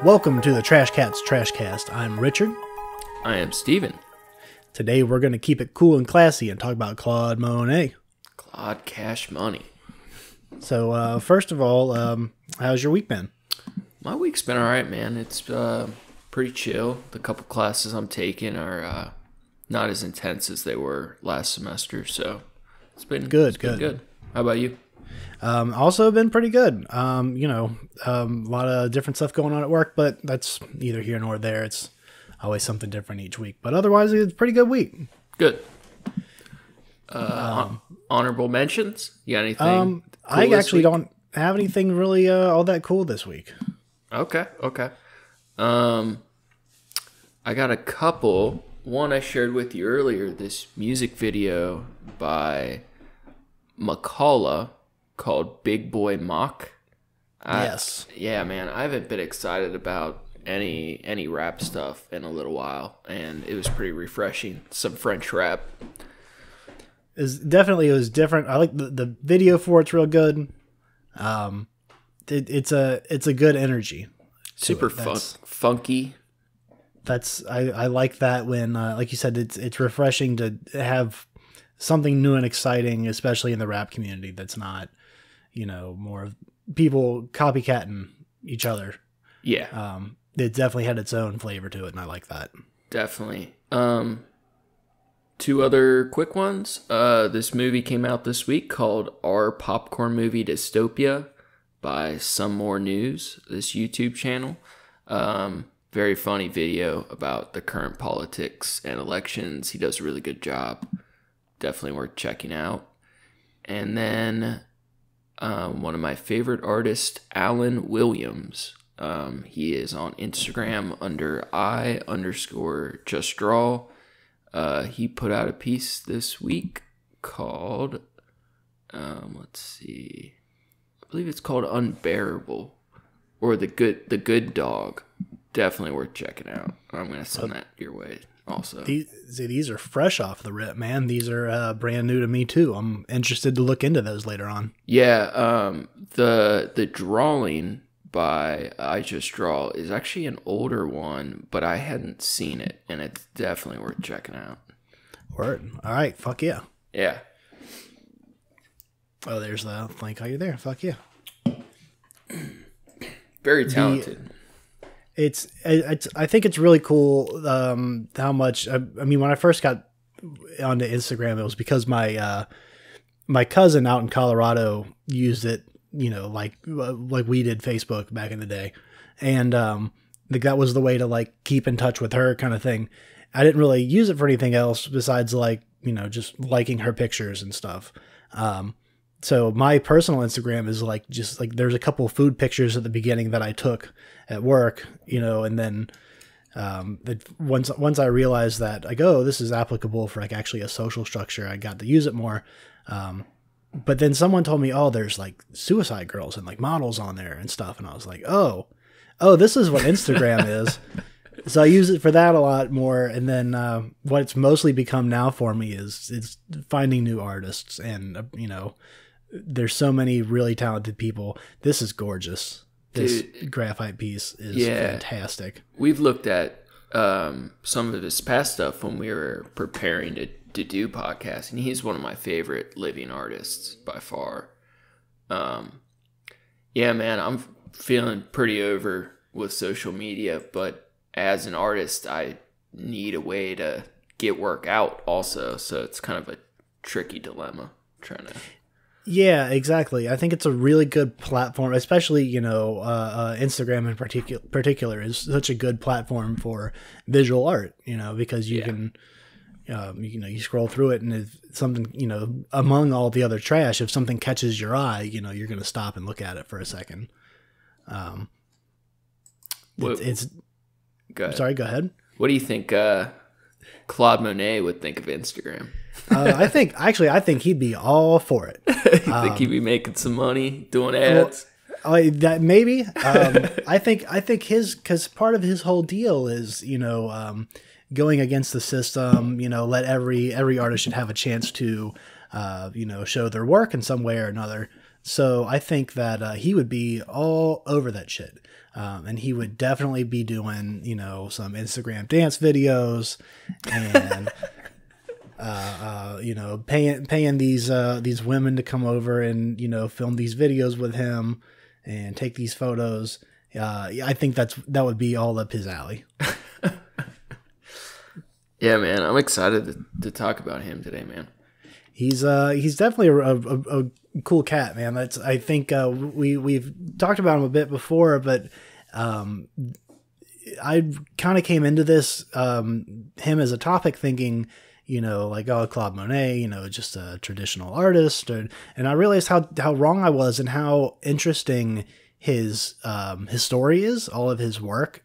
Welcome to the Trash Cats Trash Cast. I'm Richard. I am Steven. Today we're going to keep it cool and classy and talk about Claude Monet. Claude Cash Money. So, first of all, how's your week been? My week's been alright, man. It's pretty chill. The couple classes I'm taking are not as intense as they were last semester, so it's been good. How about you? Also been pretty good. A lot of different stuff going on at work, but that's neither here nor there. It's always something different each week. But otherwise, it's a pretty good week. Good. Honorable mentions? You got anything? I actually don't have anything really all that cool this week. Okay. I got a couple. One I shared with you earlier, this music video by McCullough called Big Boy Mock. Yes. Yeah, man. I haven't been excited about any rap stuff in a little while, and it was pretty refreshing. Some French rap. It was different. I like the video for it's real good. It's a good energy. Super funky. I like that when like you said, it's refreshing to have something new and exciting, especially in the rap community. That's not, more of people copycatting each other. Yeah. It definitely had its own flavor to it, and I like that. Definitely. Two other quick ones. This movie came out this week called Our Popcorn Movie Dystopia by Some More News, this YouTube channel. Very funny video about the current politics and elections. He does a really good job. Definitely worth checking out. And then one of my favorite artists, Alan Williams. He is on Instagram under _justdraw. He put out a piece this week called, let's see, I believe it's called Unbearable, or The Good Dog. Definitely worth checking out. I'm going to send that your way also. These are fresh off the rip, man. These are brand new to me too. I'm interested to look into those later on. Yeah, the drawing by I Just Draw is actually an older one, but I hadn't seen it, and it's definitely worth checking out. Word. All right. Fuck yeah. Yeah. Oh, there's the link. Are you there? Fuck yeah. Very talented. I think it's really cool how much. I mean, when I first got onto Instagram, it was because my cousin out in Colorado used it. Like we did Facebook back in the day, and that was the way to like keep in touch with her, kind of thing. I didn't really use it for anything else besides just liking her pictures and stuff. So my personal Instagram is just there's a couple of food pictures at the beginning that I took at work, and then once I realized that this is applicable for actually a social structure, I got to use it more. But then someone told me, there's suicide girls and models on there and stuff. And I was like, oh, this is what Instagram is. So I use it for that a lot more. And then what it's mostly become now for me is finding new artists. And, there's so many really talented people. This is gorgeous. This graphite piece is fantastic. We've looked at some of his past stuff when we were preparing to do podcasts, and he's one of my favorite living artists by far. Yeah, man, I'm feeling pretty over with social media, but as an artist, I need a way to get work out also, so it's kind of a tricky dilemma trying to... Yeah, exactly. I think it's a really good platform, especially, Instagram in particular is such a good platform for visual art, because you can, you scroll through it, and if something, among all the other trash, if something catches your eye, you're going to stop and look at it for a second. It's sorry, go ahead. What do you think Claude Monet would think of Instagram? I think he'd be all for it. You think he'd be making some money doing ads? That maybe. I think because part of his whole deal is going against the system. Let every artist should have a chance to show their work in some way or another. So I think that he would be all over that shit. And he would definitely be doing, some Instagram dance videos and, paying these women to come over and, film these videos with him and take these photos. I think that would be all up his alley. Yeah, man, I'm excited to talk about him today, man. He's definitely a cool cat, man. I think we've talked about him a bit before, but I kind of came into this him as a topic thinking, Claude Monet, just a traditional artist, and I realized how wrong I was and how interesting his story is, all of his work.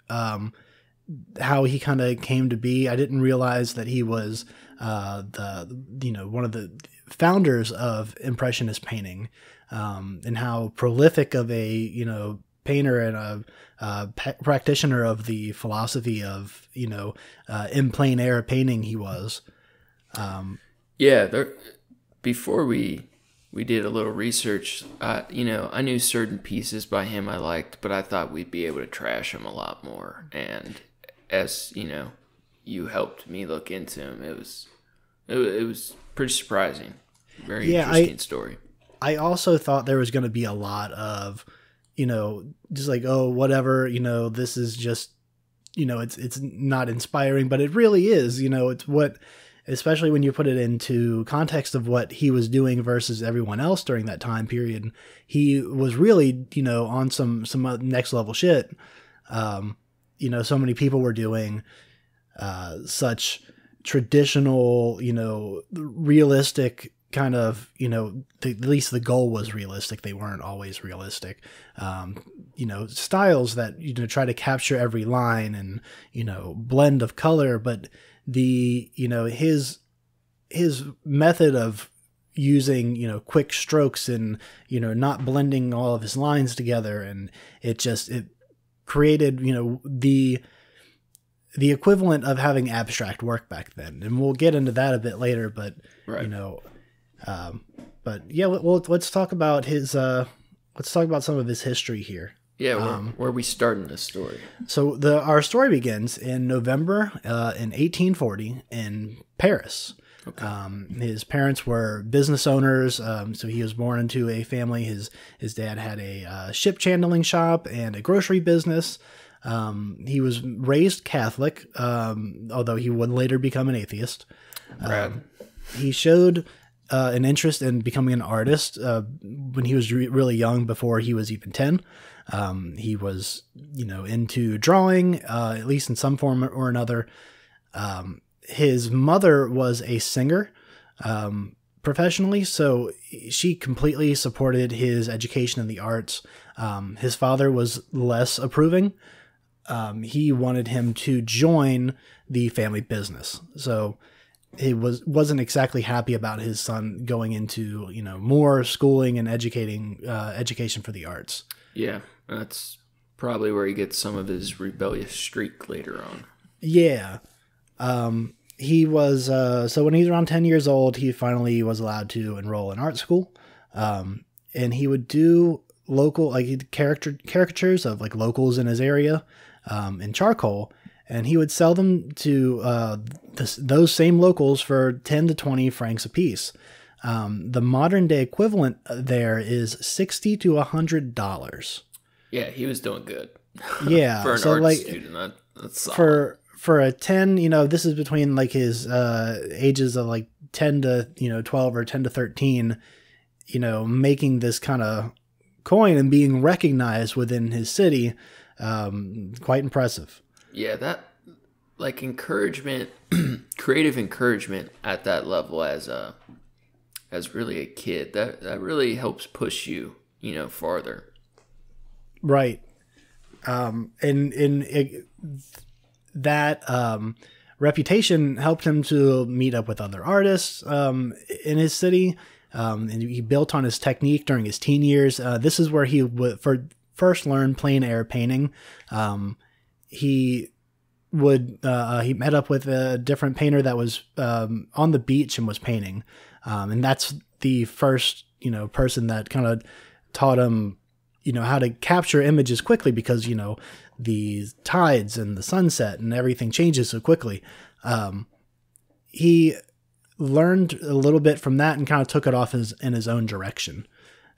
How he kind of came to be. I didn't realize that he was one of the founders of Impressionist painting, and how prolific of a painter and a practitioner of the philosophy of in plein air painting he was. Before we did a little research, I knew certain pieces by him I liked, but I thought we'd be able to trash him a lot more. And as you helped me look into him, it was pretty surprising. Very interesting story. I also thought there was going to be a lot of, just like, oh, whatever, this is just, it's not inspiring, but it really is, it's what, especially when you put it into context of what he was doing versus everyone else during that time period. He was really, on some next level shit. So many people were doing such traditional, realistic kind of, at least the goal was realistic. They weren't always realistic. Styles that, try to capture every line and, blend of color, but his method of using, quick strokes and, not blending all of his lines together. And it created, the equivalent of having abstract work back then. And we'll get into that a bit later, but, right. But yeah, let's talk about some of his history here. Yeah, where we start in this story. So our story begins in November in 1840 in Paris. Okay. His parents were business owners, so he was born into a family. His dad had a ship chandling shop and a grocery business. He was raised Catholic, although he would later become an atheist. He showed an interest in becoming an artist when he was really young, before he was even 10. He was, into drawing, at least in some form or another. His mother was a singer professionally, so she completely supported his education in the arts. His father was less approving. He wanted him to join the family business. So he wasn't exactly happy about his son going into, more schooling and education for the arts. Yeah, that's probably where he gets some of his rebellious streak later on. Yeah. He was, so when he was around 10 years old, he finally was allowed to enroll in art school. And he would do local, caricatures of locals in his area, in charcoal. And he would sell them to those same locals for 10 to 20 francs a piece. The modern day equivalent there is $60 to $100. Yeah, he was doing good. Yeah, for an art student, that's solid. For a 10, this is between his ages of 10 to 12 or 10 to 13. Making this kind of coin and being recognized within his city, quite impressive. Yeah, that encouragement, creative encouragement at that level as really a kid, that really helps push you, farther. Right. That reputation helped him to meet up with other artists in his city. And he built on his technique during his teen years. This is where he first learned plein air painting. He met up with a different painter that was on the beach and was painting. And that's the first, person that kind of taught him, how to capture images quickly because, the tides and the sunset and everything changes so quickly. He learned a little bit from that and kind of took it off in his own direction.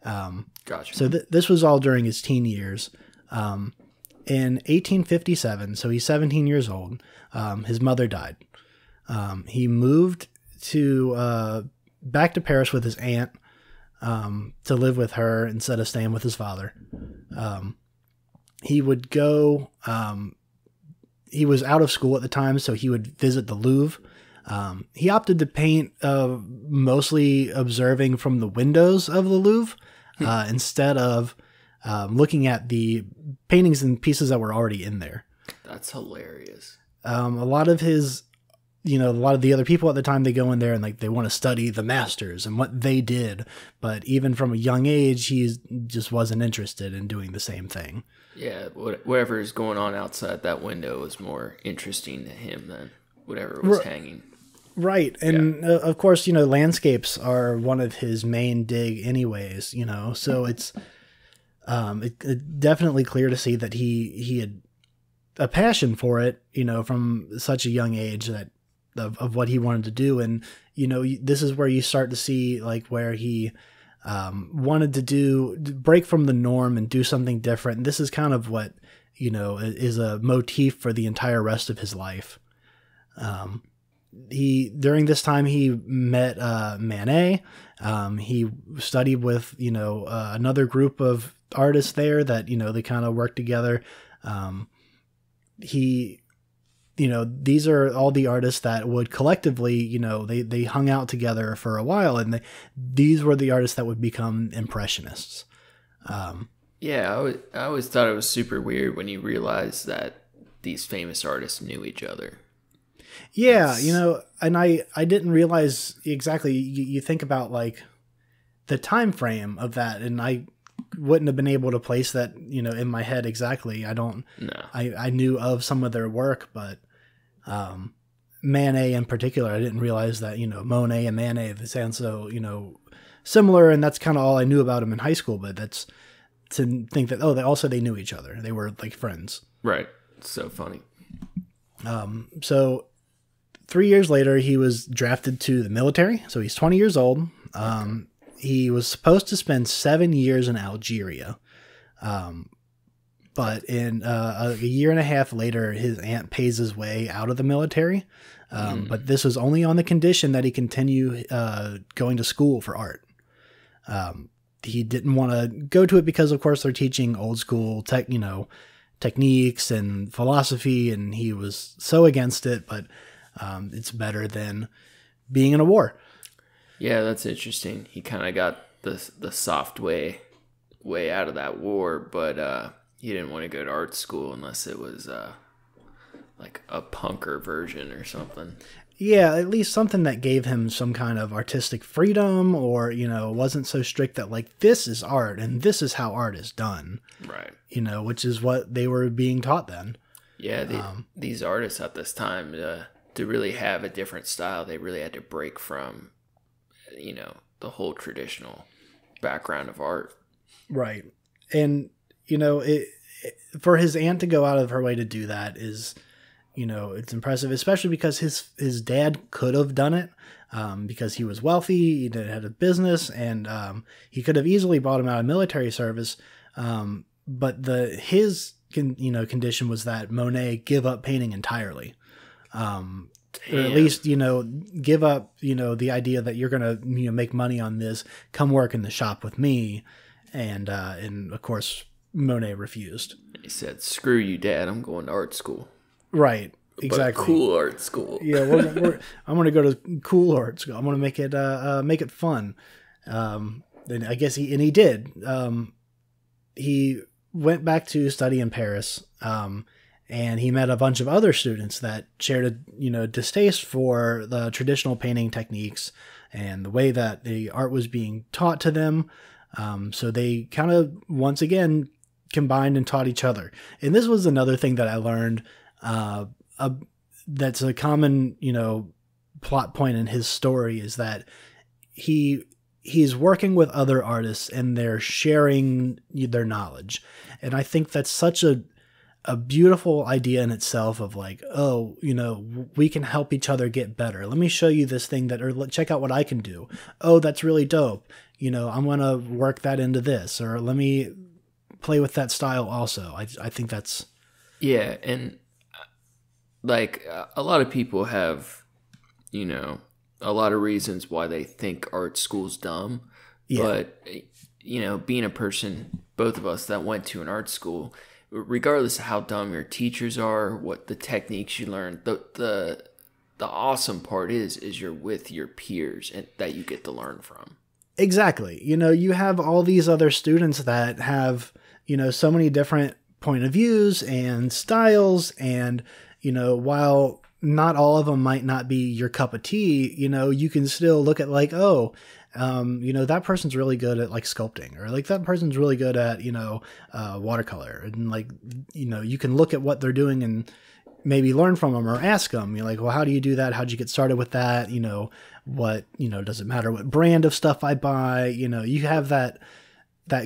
Gotcha. So this was all during his teen years. In 1857, so he's 17 years old, his mother died. He moved back to Paris with his aunt to live with her instead of staying with his father. He would go, he was out of school at the time, so he would visit the Louvre. He opted to paint mostly observing from the windows of the Louvre instead of looking at the paintings and pieces that were already in there. That's hilarious. A lot of his, a lot of the other people at the time, they go in there and they want to study the masters and what they did. But even from a young age, he just wasn't interested in doing the same thing. Yeah, whatever is going on outside that window is more interesting to him than whatever was hanging. Right. And of course, landscapes are one of his main dig anyways, so it's definitely clear to see that he had a passion for it, from such a young age of what he wanted to do. And, this is where you start to see where he wanted to break from the norm and do something different. And this is kind of what, is a motif for the entire rest of his life. During this time, he met Monet. He studied with, another group of artists there that, they kind of worked together. These are all the artists that would collectively, they hung out together for a while, and these were the artists that would become impressionists. Yeah, I always thought it was super weird when you realized that these famous artists knew each other. Yeah, and I didn't realize exactly. You think about the time frame of that, and I wouldn't have been able to place that, in my head exactly. I knew of some of their work, but Monet in particular, I didn't realize that, Monet and Monet, they sound so, similar, and that's kind of all I knew about them in high school. But that's to think that, they knew each other. They were friends. Right. It's so funny. So 3 years later, he was drafted to the military. So he's 20 years old. He was supposed to spend 7 years in Algeria. But in a year and a half later, his aunt pays his way out of the military. But this was only on the condition that he continue going to school for art. He didn't want to go to it because, of course, they're teaching old school techniques and philosophy, and he was so against it. But it's better than being in a war. Yeah, that's interesting. He kind of got the soft way out of that war, but he didn't want to go to art school unless it was like a punker version or something. Yeah, at least something that gave him some kind of artistic freedom, or, wasn't so strict that this is art and this is how art is done. Right. Which is what they were being taught then. Yeah, these artists at this time, to really have a different style, they really had to break from, the whole traditional background of art. Right. And, for his aunt to go out of her way to do that is, it's impressive, especially because his dad could have done it because he was wealthy, he had a business, and he could have easily bought him out of military service. But his condition was that Monet give up painting entirely. Or at least, give up, the idea that you're going to make money on this, come work in the shop with me. And of course, Monet refused. He said, "Screw you, Dad. I'm going to art school." Right. Exactly. But cool art school. Yeah. I'm going to go to cool art school. I'm going to make it fun. And I guess he did. He went back to study in Paris. And he met a bunch of other students that shared a distaste for the traditional painting techniques and the way that the art was being taught to them. So they kind of, once again, combined and taught each other. And this was another thing that I learned that's a common, plot point in his story, is that he he's working with other artists and they're sharing their knowledge. And I think that's such a beautiful idea in itself of like, oh, we can help each other get better. Let me show you this thing or check out what I can do. Oh, that's really dope. I'm going to work that into this, or let me play with that style also. I think that's. Yeah. And like a lot of people have, a lot of reasons why they think art school's dumb. Yeah. But, being a person, both of us that went to an art school, regardless of how dumb your teachers are, what the techniques you learn, the awesome part is you're with your peers and that you get to learn from. Exactly. You have all these other students that have, so many different point of views and styles. And, while not all of them might not be your cup of tea, you can still look at like, oh, that person's really good at like sculpting, or like that person's really good at, watercolor. And like, you can look at what they're doing and maybe learn from them or ask them, you're like, well, how do you do that? How'd you get started with that? What, does it matter what brand of stuff I buy? You have that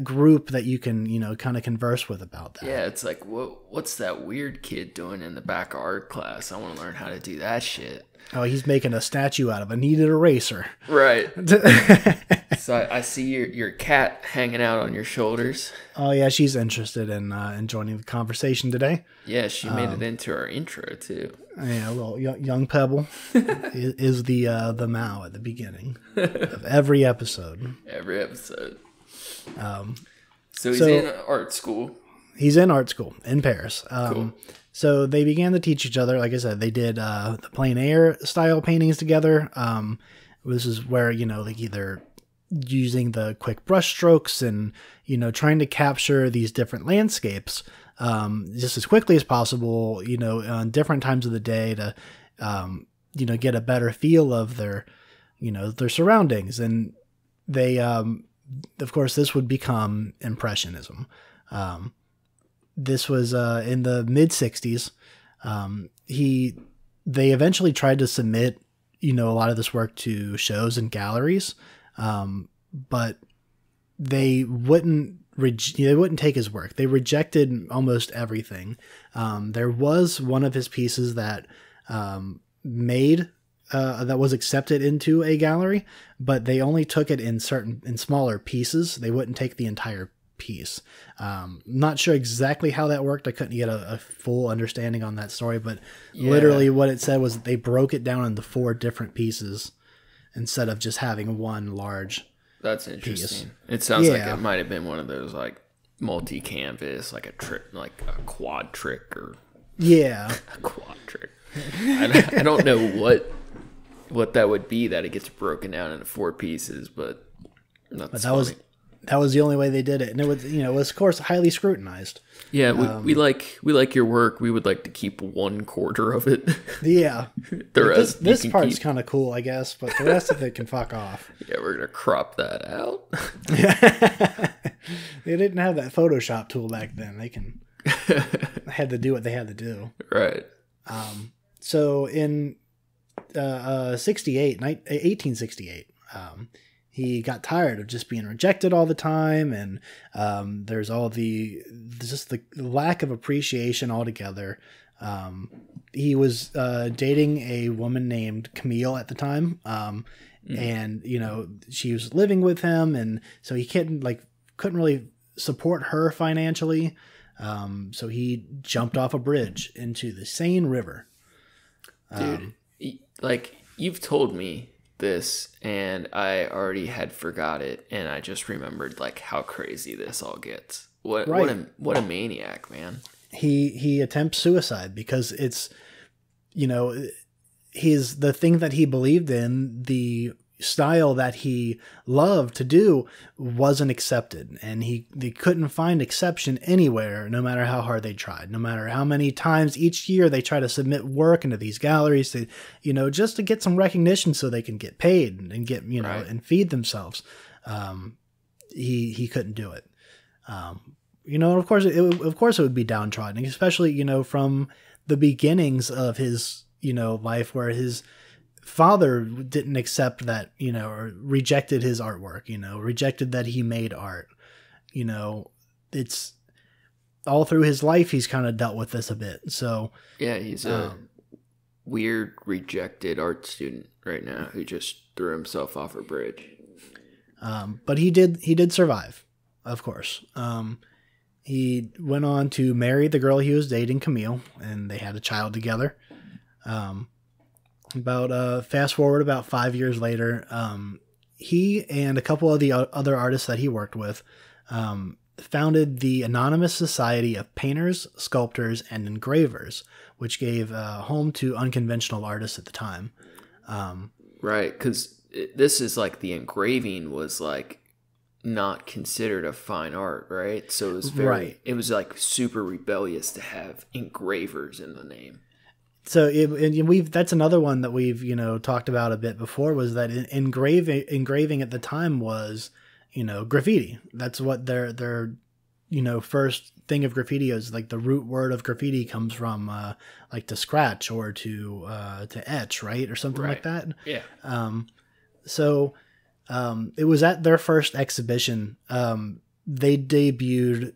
group that you can, kind of converse with about that. Yeah. It's like, what's that weird kid doing in the back of art class? I want to learn how to do that shit. Oh, he's making a statue out of a kneaded eraser. Right. So I see your cat hanging out on your shoulders. Oh, yeah. She's interested in joining the conversation today. Yeah, she made it into our intro, too. Yeah, a little young Pebble is the Mao at the beginning of every episode. Every episode. So he's in art school. He's in art school in Paris. Cool. So they began to teach each other. Like I said, they did the plein air style paintings together. This is where, like either using the quick brush strokes and, trying to capture these different landscapes just as quickly as possible, on different times of the day to, get a better feel of their surroundings. And they, of course, this would become Impressionism. This was in the mid 60s. They eventually tried to submit, a lot of this work to shows and galleries, but they wouldn't take his work. They rejected almost everything. There was one of his pieces that that was accepted into a gallery, but they only took it in smaller pieces. They wouldn't take the entire piece. Not sure exactly how that worked. I couldn't get a full understanding on that story, but literally what it said was that they broke it down into 4 different pieces instead of just having one large. That's interesting. Piece. It sounds like it might have been one of those like multi-canvas, like a trick, like a quad trick, or a quad trick. I don't know what that would be, that it gets broken down into 4 pieces, but that was the only way they did it, and it was of course highly scrutinized. Yeah, we like your work. We would like to keep 1/4 of it. Yeah, the rest this part's kind of cool, I guess, but the rest of it can fuck off. Yeah, we're gonna crop that out. They didn't have that Photoshop tool back then. They had to do what they had to do. Right. So in 1868. He got tired of just being rejected all the time, and there's just the lack of appreciation altogether. He was dating a woman named Camille at the time, and she was living with him, and so he couldn't really support her financially. So he jumped off a bridge into the Seine River. Dude, you've told me this and I already had forgot it, and I just remembered how crazy this all gets. What a maniac, man. He attempts suicide because it's the thing that he believed in, the style that he loved to do, wasn't accepted, and they couldn't find exception anywhere, no matter how hard they tried, no matter how many times each year they try to submit work into these galleries to just to get some recognition so they can get paid and get right. and feed themselves. He couldn't do it. Of course it would be downtrodden, especially from the beginnings of his life, where his father didn't accept that, or rejected his artwork, rejected that he made art. It's all through his life, he's kind of dealt with this a bit. So yeah, he's a weird rejected art student right now who just threw himself off a bridge. But he did survive, of course. He went on to marry the girl he was dating, Camille, and they had a child together. Fast forward about 5 years later, he and a couple of the other artists that he worked with founded the Anonymous Society of Painters, Sculptors, and Engravers, which gave a home to unconventional artists at the time. Right, because this is like the engraving was like not considered a fine art, right? So it was it was like super rebellious to have engravers in the name. So that's another one that we've talked about a bit before, was that engraving at the time was graffiti. That's what their first thing of graffiti is. Like the root word of graffiti comes from like to scratch or to etch, right, or something like that. Yeah. So it was at their first exhibition. They debuted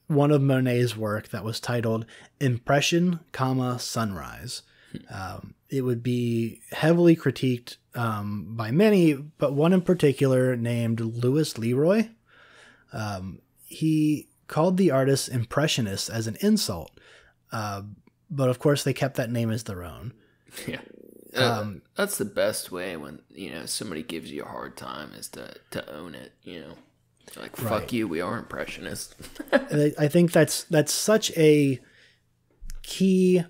one of Monet's work that was titled Impression, Sunrise. It would be heavily critiqued by many, but one in particular named Louis Leroy. He called the artist impressionists as an insult, but of course they kept that name as their own. Yeah. That's the best way when somebody gives you a hard time, is to own it. Like, fuck you, we are impressionists. I think that's such a key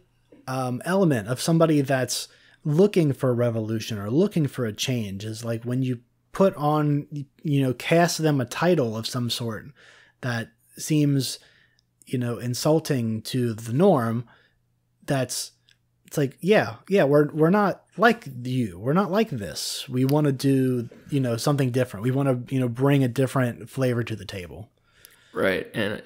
element of somebody that's looking for a revolution or looking for a change, is like when you put on, cast them a title of some sort that seems, insulting to the norm. It's like, we're not like you. We're not like this. We want to do, something different. We want to, bring a different flavor to the table. Right. And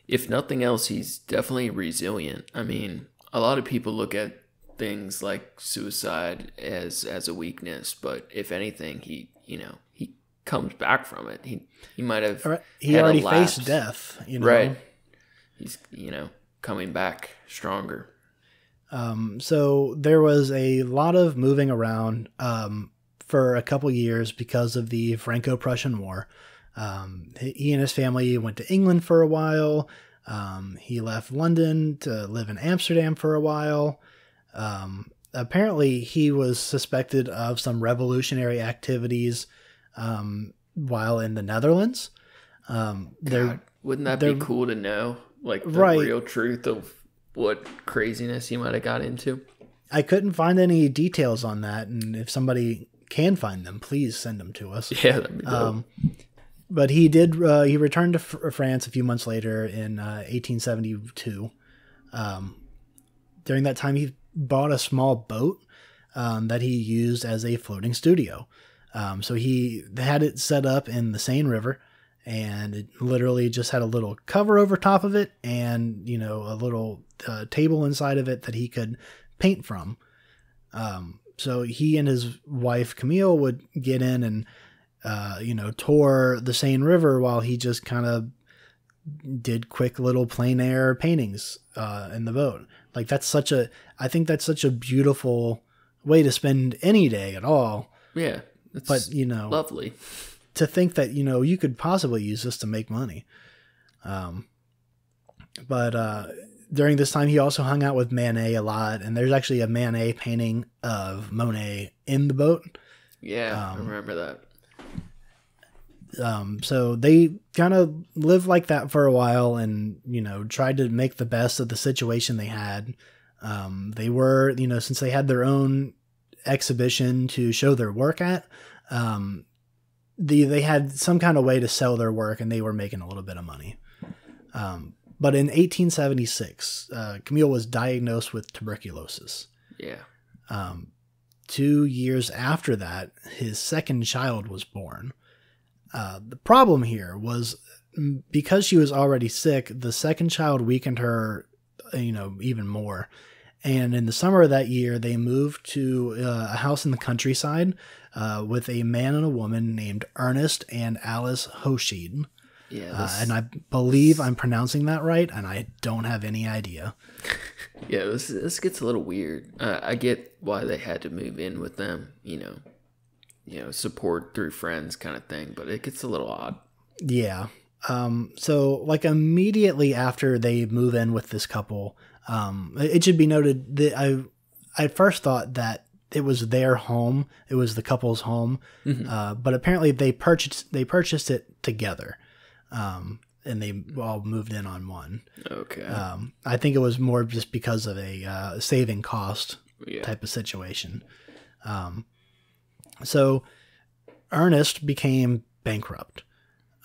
if nothing else, he's definitely resilient. I mean, a lot of people look at things like suicide as a weakness, but if anything, he comes back from it. He might have he already faced death, Right. He's, coming back stronger. So there was a lot of moving around for a couple years because of the Franco-Prussian War. He and his family went to England for a while. He left London to live in Amsterdam for a while. Apparently, he was suspected of some revolutionary activities while in the Netherlands. God, wouldn't that be cool to know? Like the real truth of what craziness he might have got into? I couldn't find any details on that, and if somebody can find them, please send them to us. Yeah, that'd be dope. But he did. He returned to France a few months later in 1872. During that time, he bought a small boat that he used as a floating studio. So he had it set up in the Seine River, and it literally just had a little cover over top of it, and a little table inside of it that he could paint from. So he and his wife Camille would get in and tour the Seine River while he just kind of did quick little plein air paintings in the boat. Like I think that's such a beautiful way to spend any day at all. Yeah. But lovely to think that, you could possibly use this to make money. But during this time, he also hung out with Monet a lot. And there's actually a Monet painting of Monet in the boat. Yeah, I remember that. So they kind of lived like that for a while and, tried to make the best of the situation they had. They were, since they had their own exhibition to show their work at, they had some kind of way to sell their work, and they were making a little bit of money. But in 1876, Camille was diagnosed with tuberculosis. Yeah. 2 years after that, his second child was born. The problem here was because she was already sick, the second child weakened her, even more. And in the summer of that year, they moved to a house in the countryside with a man and a woman named Ernest and Alice Hosheen. Yeah, and I believe I'm pronouncing that right, and I don't have any idea. Yeah, this gets a little weird. I get why they had to move in with them, support through friends kind of thing, but it gets a little odd. Yeah. So like immediately after they move in with this couple, it should be noted that I first thought that it was their home, it was the couple's home, but apparently they purchased it together. And they all moved in on one. Okay. I think it was more just because of a saving cost type of situation. So Ernest became bankrupt.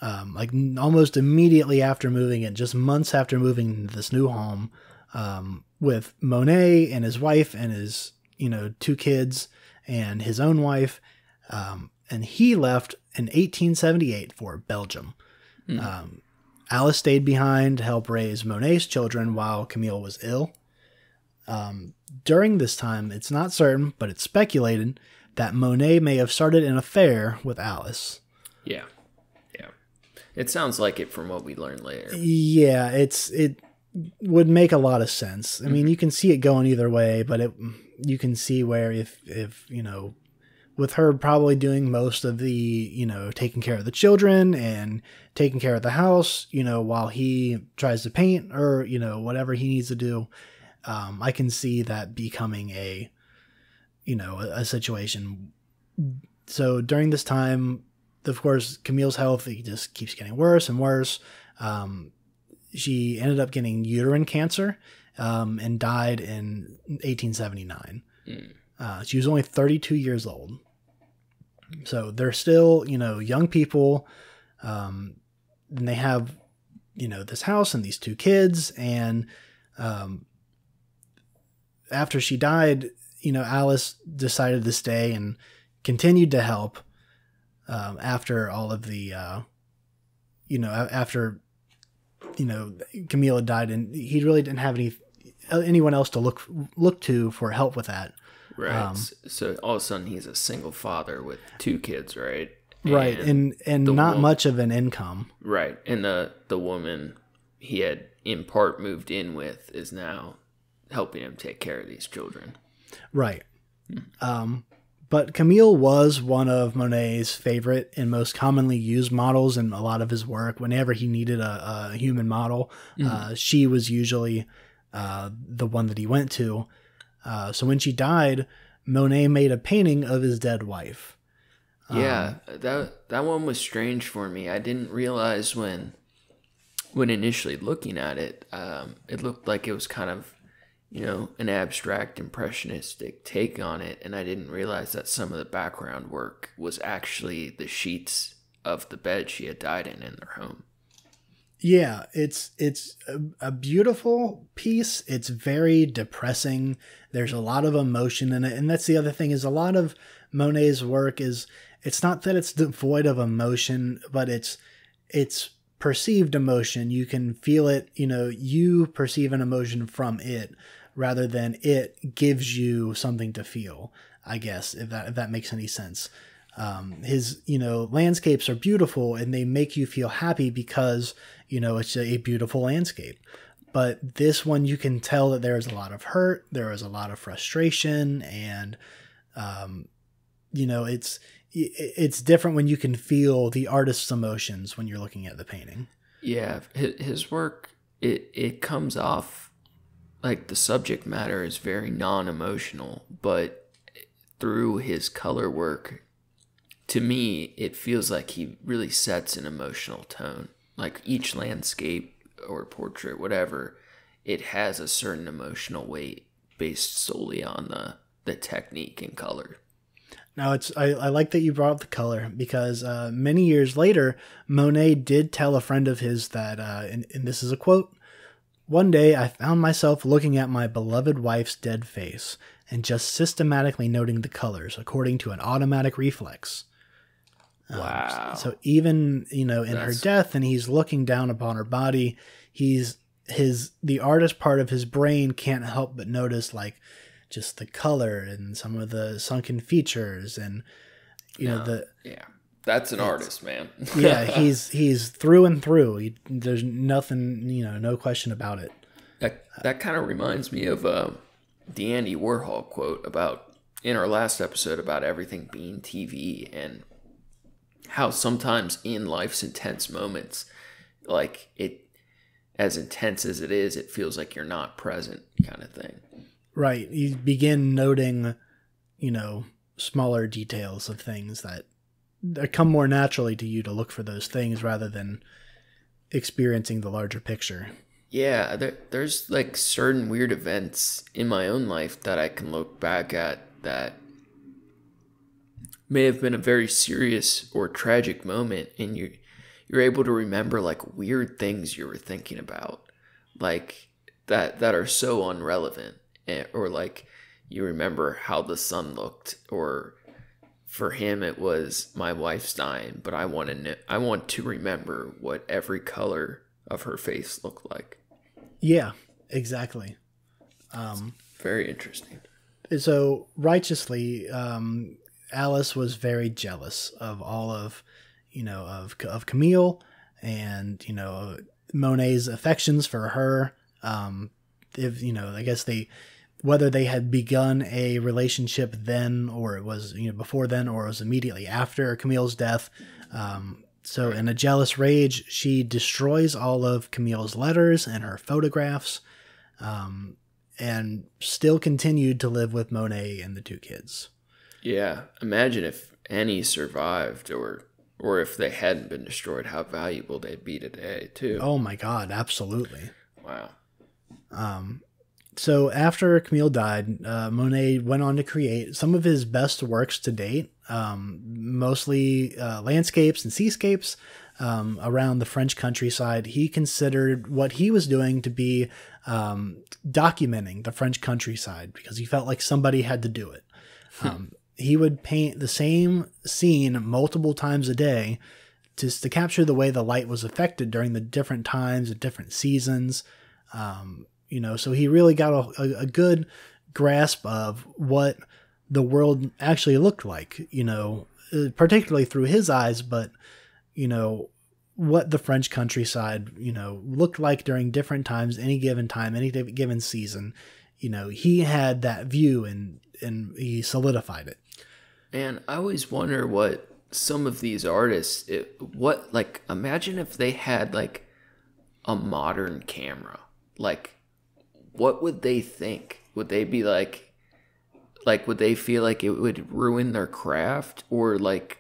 Like almost immediately after moving in, just months after moving into this new home, with Monet and his wife and his, 2 kids and his own wife. And he left in 1878 for Belgium. Alice stayed behind to help raise Monet's children while Camille was ill. During this time, it's not certain, but it's speculated that Monet may have started an affair with Alice. Yeah. It sounds like it from what we learned later. Yeah, it would make a lot of sense. I mean, you can see it going either way, but you can see where if with her probably doing most of the, taking care of the children and taking care of the house, while he tries to paint or, whatever he needs to do, I can see that becoming a situation. So during this time, of course, Camille's health just keeps getting worse and worse. She ended up getting uterine cancer and died in 1879. She was only 32 years old. So they're still, young people. And they have, this house and these 2 kids. And after she died, Alice decided to stay and continued to help after all of the, after, Camille had died, and he really didn't have anyone else to look to for help with that. Right. So all of a sudden he's a single father with 2 kids, right? Right. And not much of an income. Right. And the woman he had in part moved in with is now helping him take care of these children. Right. But Camille was one of Monet's favorite and most commonly used models in a lot of his work. Whenever he needed a human model, she was usually the one that he went to. So when she died, Monet made a painting of his dead wife. Yeah, that one was strange for me. I didn't realize when initially looking at it, it looked like it was kind of, an abstract impressionistic take on it, and I didn't realize that some of the background work was actually the sheets of the bed she had died in their home. Yeah, it's a beautiful piece. It's very depressing. There's a lot of emotion in it, and that's the other thing is a lot of Monet's work it's not that it's devoid of emotion, but it's perceived emotion. You can feel it, you perceive an emotion from it rather than it gives you something to feel, I guess, if that makes any sense. His, landscapes are beautiful and they make you feel happy because, it's a beautiful landscape. But this one, you can tell that there is a lot of hurt, there is a lot of frustration, and, it's different when you can feel the artist's emotions when you're looking at the painting. Yeah, his work, it comes off like the subject matter is very non-emotional, but through his color work, to me, it feels like he really sets an emotional tone. Like each landscape or portrait, whatever, it has a certain emotional weight based solely on the technique and color. Now, I like that you brought up the color because many years later, Monet did tell a friend of his that, and this is a quote, "One day I found myself looking at my beloved wife's dead face and just systematically noting the colors according to an automatic reflex." Wow. So even, in her death and he's looking down upon her body, he's the artist part of his brain can't help but notice like just the color and some of the sunken features and yeah, that's an artist, man. Yeah, he's through and through. There's nothing, no question about it. That kind of reminds me of the Andy Warhol quote about in our last episode about everything being TV, and how sometimes in life's intense moments, like it, as intense as it is, it feels like you're not present, kind of thing. Right. You begin noting, smaller details of things that come more naturally to you to look for those things rather than experiencing the larger picture. Yeah, there's like certain weird events in my own life that I can look back at that may have been a very serious or tragic moment, and you're able to remember like weird things you were thinking about, like that are so unrelevant, or like you remember how the sun looked, or for him it was my wife's dying, but I want to remember what every color of her face looked like. Yeah, exactly. Very interesting. So righteously, Alice was very jealous of all of, of Camille and, Monet's affections for her. I guess whether they had begun a relationship then, or it was, before then, or it was immediately after Camille's death. So in a jealous rage, she destroys all of Camille's letters and her photographs, and still continued to live with Monet and the two kids. Yeah, imagine if any survived, or if they hadn't been destroyed, how valuable they'd be today, too. Oh my God, absolutely. Wow. So after Camille died, Monet went on to create some of his best works to date, mostly landscapes and seascapes around the French countryside. He considered what he was doing to be documenting the French countryside because he felt like somebody had to do it. He would paint the same scene multiple times a day just to capture the way the light was affected during the different times and different seasons. So he really got a good grasp of what the world actually looked like, particularly through his eyes, but, what the French countryside, looked like during different times, any given time, any given season. He had that view and he solidified it. And I always wonder what some of these artists, imagine if they had like a modern camera, like, what would they think? Would they be like, would they feel like it would ruin their craft, or like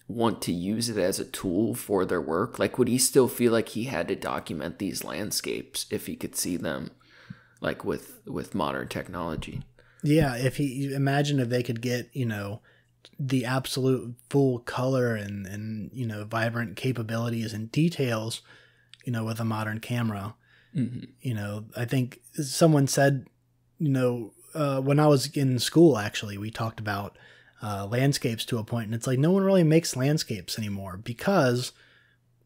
want to use it as a tool for their work? Like, would he still feel like he had to document these landscapes if he could see them, like with modern technology? Yeah, imagine if they could get, the absolute full color and vibrant capabilities and details, with a modern camera. Mm-hmm. I think someone said, when I was in school, actually, we talked about landscapes to a point, and it's like no one really makes landscapes anymore because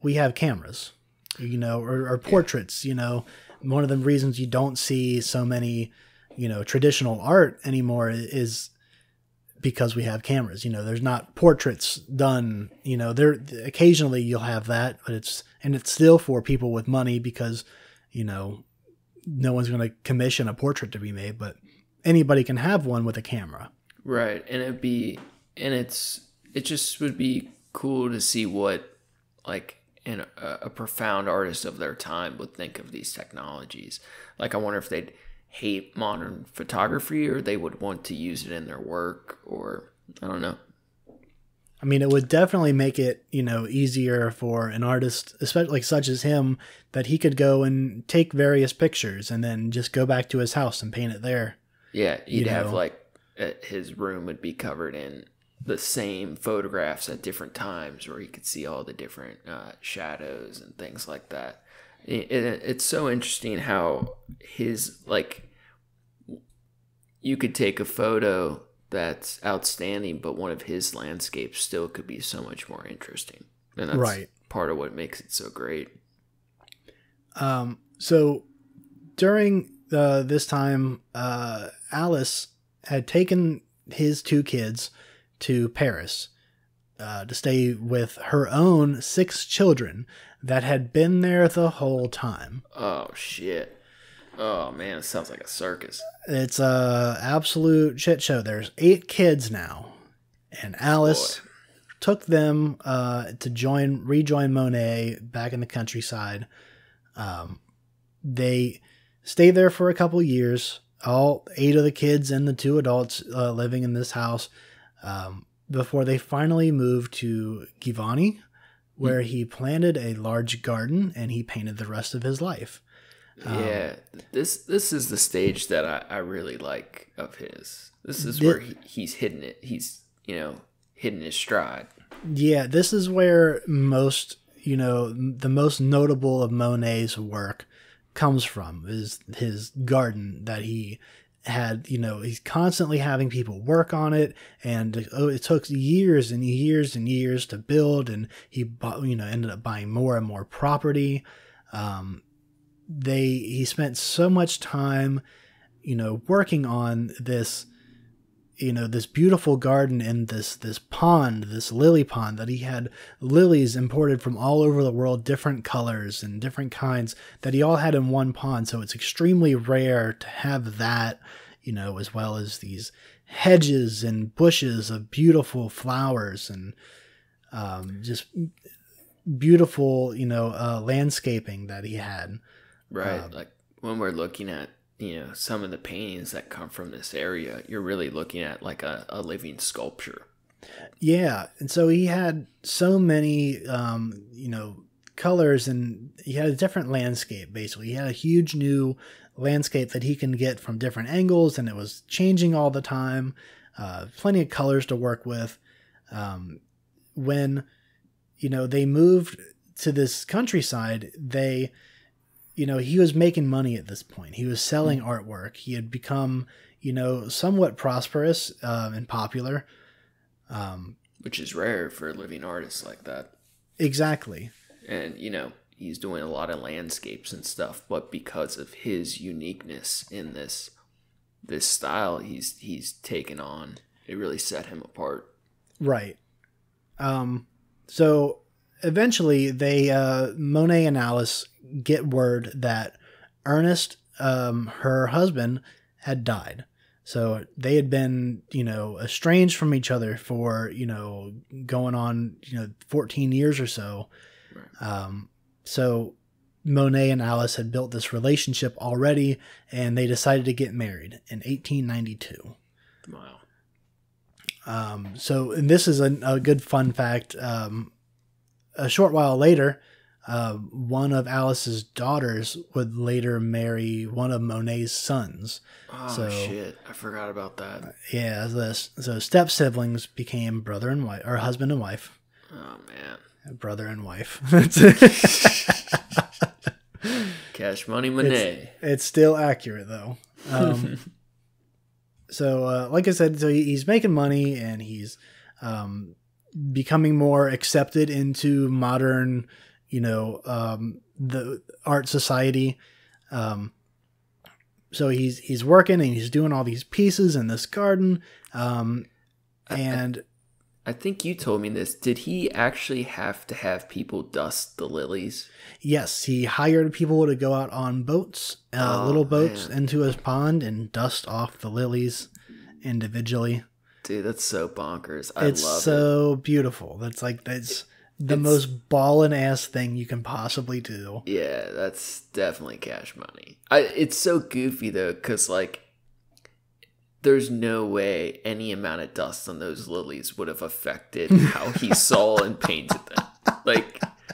we have cameras, or portraits. One of the reasons you don't see so many, traditional art anymore is because we have cameras. There's not portraits done. There occasionally you'll have that, but it's still for people with money because no one's going to commission a portrait to be made, but anybody can have one with a camera. Right. And it just would be cool to see what like a profound artist of their time would think of these technologies. Like, I wonder if they'd hate modern photography, or they would want to use it in their work, or I don't know. I mean, it would definitely make it, easier for an artist, especially like such as him, that he could go and take various pictures and then just go back to his house and paint it there. Yeah, he'd have like his room would be covered in the same photographs at different times, where he could see all the different shadows and things like that. It's so interesting how his, like, you could take a photo that's outstanding, but one of his landscapes still could be so much more interesting. And that's right. Part of what makes it so great. So during this time, Alice had taken his 2 kids to Paris to stay with her own 6 children that had been there the whole time. Oh, shit. Oh, man, it sounds like a circus. It's a absolute shit show. There's 8 kids now, and Alice took them to rejoin Monet back in the countryside. They stayed there for a couple years, all 8 of the kids and the 2 adults living in this house, before they finally moved to Giovanni, where he planted a large garden and he painted the rest of his life. Yeah, this is the stage that I really like of his. This is where he's hitting it. He's, hitting his stride. Yeah, this is where the most notable of Monet's work comes from, is his garden that he had. He's constantly having people work on it, and it took years and years and years to build, and he ended up buying more and more property. He spent so much time, working on this, this beautiful garden and this pond, this lily pond, that he had lilies imported from all over the world, different colors and different kinds, that he all had in one pond. So it's extremely rare to have that, as well as these hedges and bushes of beautiful flowers and just beautiful, landscaping that he had. Right. Like when we're looking at, some of the paintings that come from this area, you're really looking at like a living sculpture. Yeah. And so he had so many, colors, and he had a different landscape, basically. He had a huge new landscape that he can get from different angles, and it was changing all the time. Plenty of colors to work with. When, they moved to this countryside, he was making money at this point. He was selling artwork. He had become, somewhat prosperous and popular. Which is rare for a living artist like that. Exactly. And, he's doing a lot of landscapes and stuff, but because of his uniqueness in this style he's taken on, it really set him apart. Right. So eventually Monet and Alice get word that Ernest, her husband, had died. So they had been, estranged from each other for, going on, 14 years or so. Right. So Monet and Alice had built this relationship already, and they decided to get married in 1892. Wow. And this is a good fun fact. A short while later, one of Alice's daughters would later marry one of Monet's sons. Oh, shit. I forgot about that. Yeah. So step siblings became brother and wife, or husband and wife. Oh, man. Brother and wife. Cash Money Monet. It's still accurate, though. So, like I said, he's making money, and he's becoming more accepted into modern, the art society. So he's working, and he's doing all these pieces in this garden. And I think you told me this. Did he actually have to have people dust the lilies? Yes, he hired people to go out on boats, little boats, into his pond and dust off the lilies individually. Dude, that's so bonkers. I love it. It's so beautiful. That's the most ballin' ass thing you can possibly do. Yeah, that's definitely Cash Money. It's so goofy though, because there's no way any amount of dust on those lilies would have affected how he saw and painted them.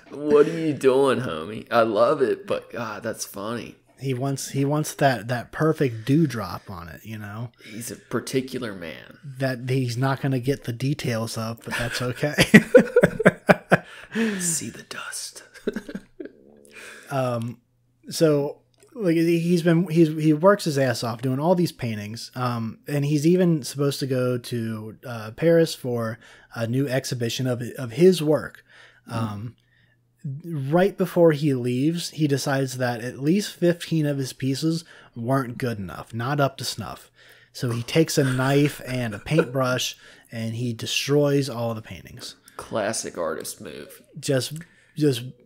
What are you doing, homie? I love it, but God, that's funny. He wants that perfect dewdrop on it, He's a particular man. That he's not going to get the details of, but that's okay. See the dust. So he works his ass off doing all these paintings, and he's even supposed to go to Paris for a new exhibition of his work. right before he leaves, he decides that at least 15 of his pieces weren't good enough, not up to snuff. So he takes a knife and a paintbrush and he destroys all the paintings. Classic artist move. Just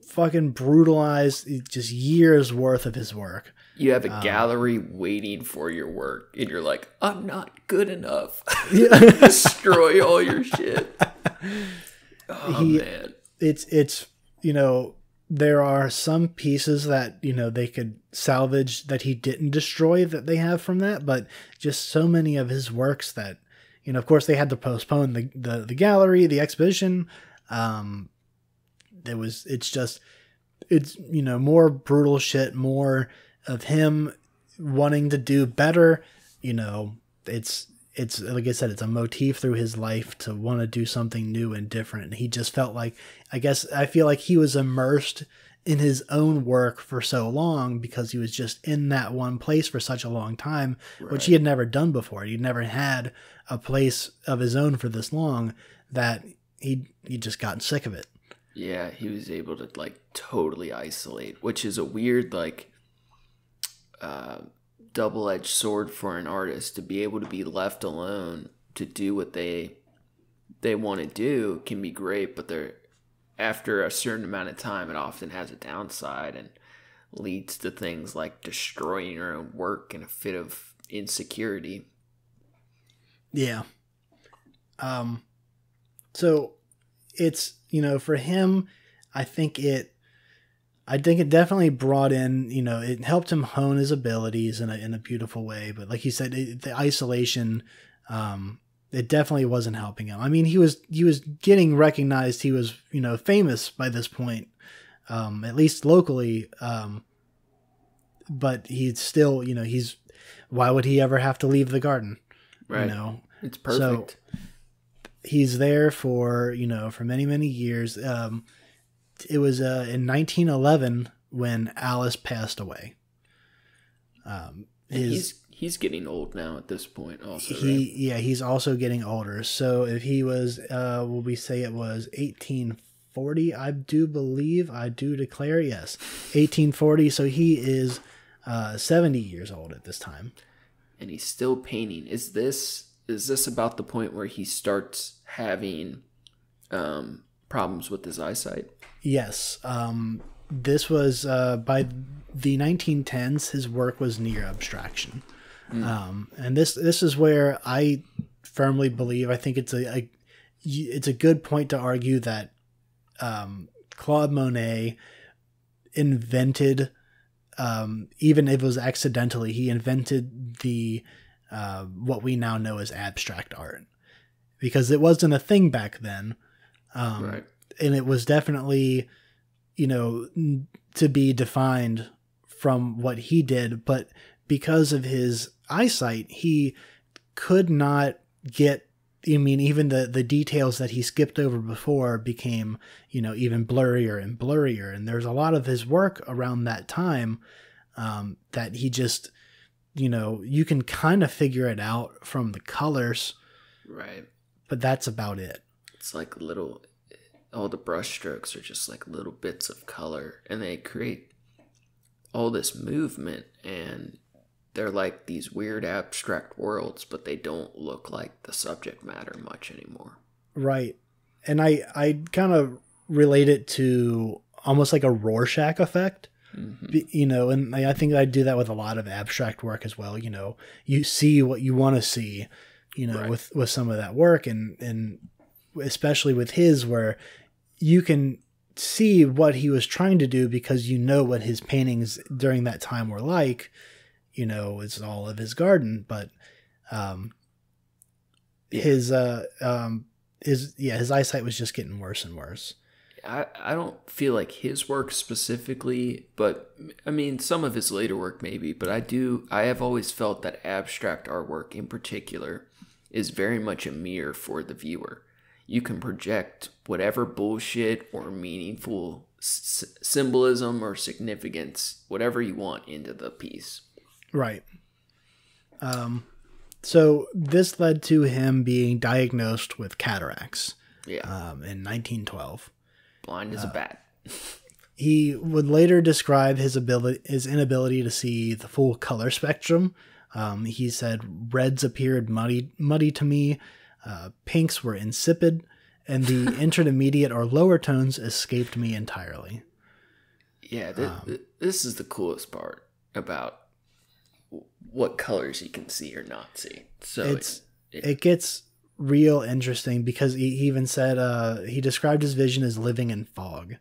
fucking brutalized just years worth of his work. You have a gallery waiting for your work, and you're like, I'm not good enough. Yeah. Destroy all your shit. Oh, man. It's there are some pieces that, they could salvage that he didn't destroy that they have from that, but just so many of his works that, of course they had to postpone the gallery, the exhibition. It's more brutal shit, more of him wanting to do better. It's like I said, it's a motif through his life to want to do something new and different. And he just felt like, I feel like he was immersed in his own work for so long because he was just in that one place for such a long time, right, which he had never done before. He'd never had a place of his own for this long that he just gotten sick of it. Yeah, he was able to totally isolate, which is a weird double-edged sword for an artist, to be able to be left alone to do what they want to do can be great, but after a certain amount of time it often has a downside and leads to things like destroying your own work in a fit of insecurity. Yeah. So it's, for him, I think it definitely brought in, it helped him hone his abilities in a beautiful way. But like you said, the isolation, it definitely wasn't helping him. I mean, he was getting recognized. He was, famous by this point, at least locally. But he's still, why would he ever have to leave the garden? Right. It's perfect. So he's there for many, many years. It was in 1911 when Alice passed away. He's getting old now at this point. Also, he's also getting older. So if he was, will we say it was 1840? I do declare, yes, 1840. So he is 70 years old at this time, and he's still painting. Is this about the point where he starts having problems with his eyesight? Yes. This was by the 1910s. His work was near abstraction, and this is where I firmly believe. I think it's a good point to argue that Claude Monet invented, even if it was accidentally, he invented the what we now know as abstract art, because it wasn't a thing back then. Right. And it was definitely, to be defined from what he did. But because of his eyesight, he could not get, even the details that he skipped over before became, even blurrier and blurrier. And there's a lot of his work around that time that he just, you can kind of figure it out from the colors. Right. But that's about it. It's like all the brush strokes are just like little bits of color, and they create all this movement, and they're like these weird abstract worlds, but they don't look like the subject matter much anymore. Right. And I kind of relate it to almost like a Rorschach effect. Mm-hmm. And I think I do that with a lot of abstract work as well. You see what you want to see, right, with some of that work, and especially with his, where you can see what he was trying to do because what his paintings during that time were like. It's all of his garden, but his eyesight was just getting worse and worse. I don't feel like his work specifically, but I mean some of his later work maybe, but I have always felt that abstract artwork in particular is very much a mirror for the viewer. You can project whatever bullshit or meaningful symbolism or significance, whatever you want, into the piece. Right. So this led to him being diagnosed with cataracts. Yeah. In 1912. Blind as a bat. He would later describe his inability to see the full color spectrum. He said reds appeared muddy to me, pinks were insipid, and the intermediate or lower tones escaped me entirely. Yeah, this is the coolest part about what colors he can see or not see. So it gets real interesting because he even said he described his vision as living in fog,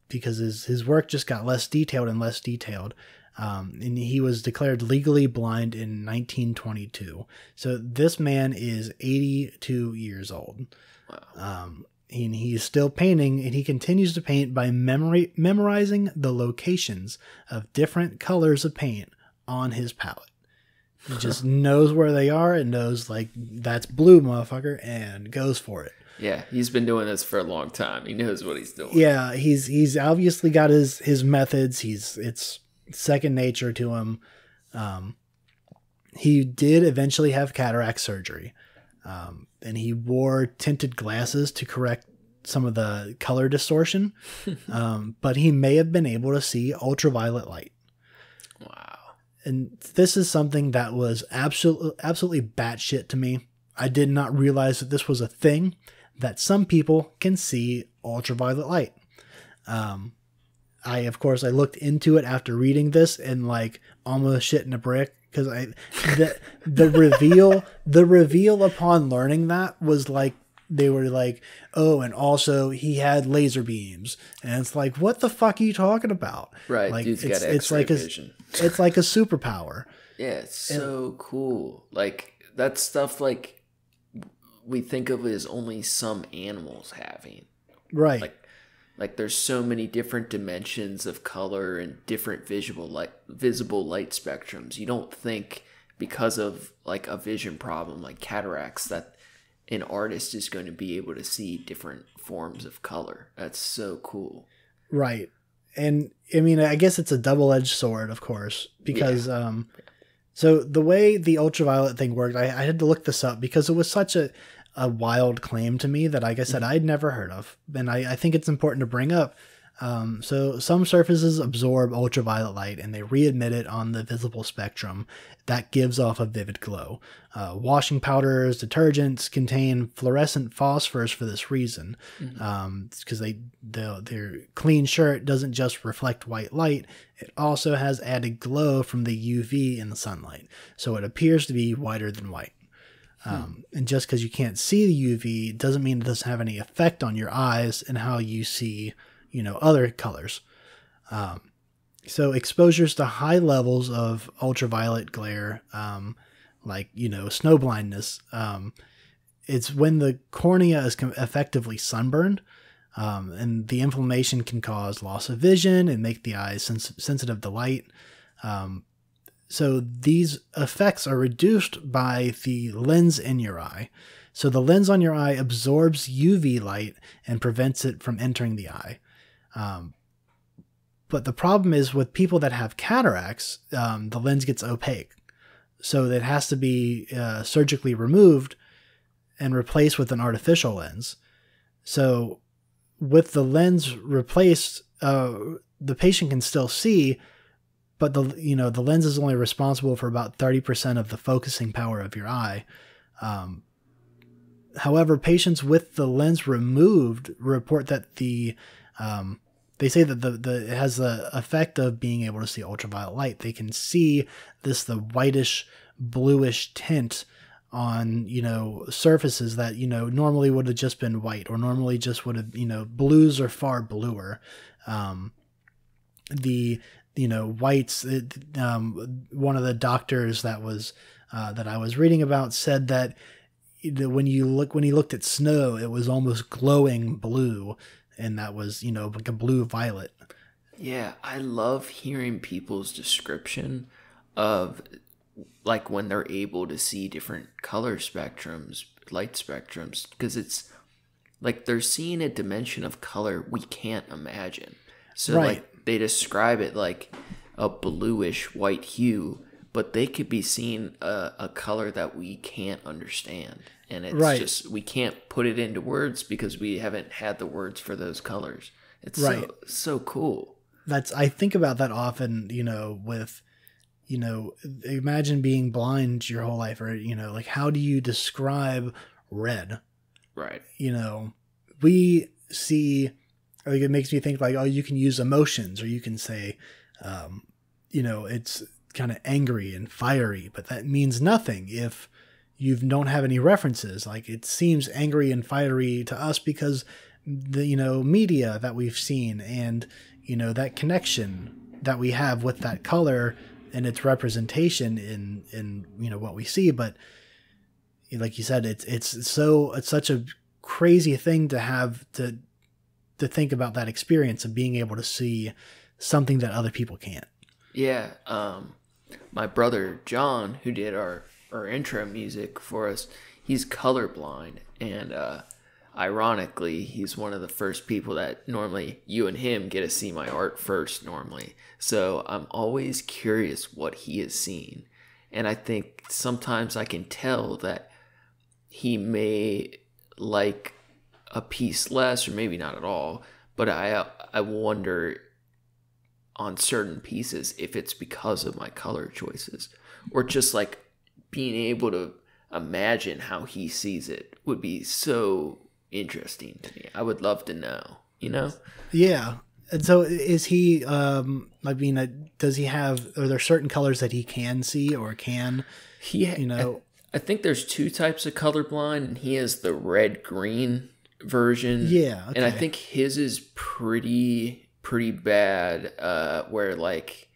because his work just got less detailed and less detailed. And he was declared legally blind in 1922. So this man is 82 years old. Wow. And he's still painting, and he continues to paint by memorizing the locations of different colors of paint on his palette. He just knows where they are and knows, like, that's blue, motherfucker, and goes for it. Yeah, he's been doing this for a long time. He knows what he's doing. Yeah, he's obviously got his methods. It's second nature to him. He did eventually have cataract surgery, and he wore tinted glasses to correct some of the color distortion, but he may have been able to see ultraviolet light. Wow. And this is something that was absolutely batshit to me. I did not realize that this was a thing, that some people can see ultraviolet light. I looked into it after reading this and like almost shit in a brick, because the reveal upon learning that was like, they were like, oh, and also he had laser beams, and it's like, what the fuck are you talking about? Right, like dude's got X-ray vision. It's like a superpower. Yeah, it's so cool. Like, that's stuff like we think of as only some animals having. Right. Like there's so many different dimensions of color and different visible light spectrums. You don't think, because of like a vision problem like cataracts, that an artist is going to be able to see different forms of color. That's so cool. Right. And I mean, I guess it's a double-edged sword, of course, because so the way the ultraviolet thing worked, I had to look this up because it was such a wild claim to me that, like I said, I'd never heard of. And I think it's important to bring up. So some surfaces absorb ultraviolet light and they re-emit it on the visible spectrum. That gives off a vivid glow. Washing powders, detergents contain fluorescent phosphors for this reason. Because their clean shirt doesn't just reflect white light, it also has added glow from the UV in the sunlight. So it appears to be whiter than white. And just because you can't see the UV doesn't mean it doesn't have any effect on your eyes and how you see, other colors. So exposures to high levels of ultraviolet glare, like, snow blindness, it's when the cornea is effectively sunburned, and the inflammation can cause loss of vision and make the eyes sensitive to light. So these effects are reduced by the lens in your eye. So the lens on your eye absorbs UV light and prevents it from entering the eye. But the problem is with people that have cataracts, the lens gets opaque. So it has to be surgically removed and replaced with an artificial lens. So with the lens replaced, the patient can still see, but the lens is only responsible for about 30% of the focusing power of your eye. However, patients with the lens removed report that they say that it has the effect of being able to see ultraviolet light. They can see the whitish, bluish tint on, surfaces that, normally would have just been white, or normally just would have, blues are far bluer. Whites, one of the doctors that I was reading about said that when he looked at snow, it was almost glowing blue, and that was, like a blue violet. Yeah, I love hearing people's description of like when they're able to see different color spectrums, light spectrums, because it's like they're seeing a dimension of color we can't imagine. So right. Like they describe it like a bluish white hue, but they could be seeing a color that we can't understand. And it's just, we can't put it into words because we haven't had the words for those colors. It's so cool. I think about that often, with, imagine being blind your whole life, or, like, how do you describe red? Right. We see, like, it makes me think like, oh, you can use emotions, or you can say, it's kind of angry and fiery, but that means nothing if you don't have any references. Like, it seems angry and fiery to us because the, media that we've seen, and, that connection that we have with that color and its representation in what we see. But like you said, it's such a crazy thing to have to think about that experience of being able to see something that other people can't. Yeah. My brother John, who did our intro music for us, he's colorblind, and ironically, he's one of the first people that normally you and him get to see my art first normally. So I'm always curious what he has seen. And I think sometimes I can tell that he may like a piece less, or maybe not at all, but I wonder on certain pieces if it's because of my color choices, or just like being able to imagine how he sees it would be so interesting to me. I would love to know, Yeah. And so is he, does he have, are there certain colors that he can see or can, I think there's two types of colorblind, and he has the red-green version. Yeah. Okay. And I think his is pretty bad, where like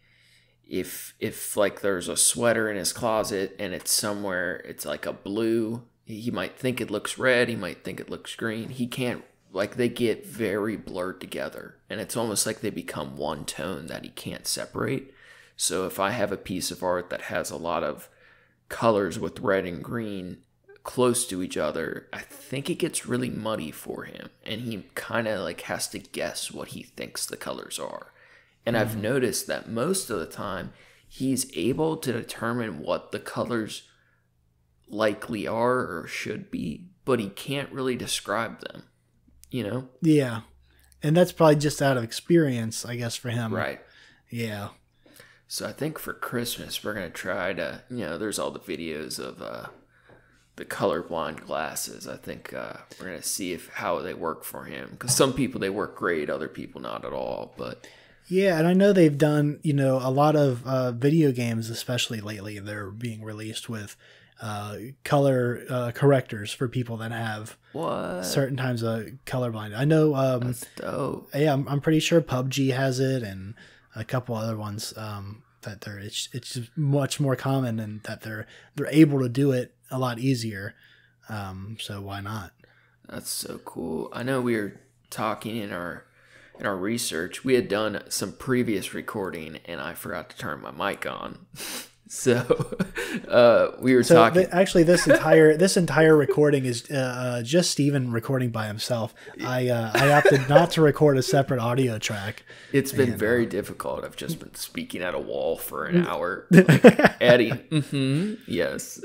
if like there's a sweater in his closet and it's somewhere, it's like a blue, he might think it looks red, he might think it looks green. He can't, like, they get very blurred together, and it's almost like they become one tone that he can't separate. So if I have a piece of art that has a lot of colors with red and green close to each other, I think it gets really muddy for him, and he kind of like has to guess what he thinks the colors are. And I've noticed that most of the time he's able to determine what the colors likely are or should be, but he can't really describe them, Yeah. And that's probably just out of experience, I guess, for him. Right. Yeah. So I think for Christmas we're going to try to, there's all the videos of the colorblind glasses. I think we're going to see how they work for him, because some people, they work great, other people not at all. But yeah, and I know they've done, a lot of video games, especially lately, they're being released with color correctors for people that have certain times of colorblind. I know. That's dope. Yeah, I'm pretty sure PUBG has it, and a couple other ones that it's just much more common, and that they're able to do it a lot easier. So why not? That's so cool. I know we were talking in our research. We had done some previous recording, and I forgot to turn my mic on. So we were talking. Actually, this entire recording is just Steven recording by himself. I opted not to record a separate audio track. It's been very difficult. I've just been speaking at a wall for an hour, adding. Yes.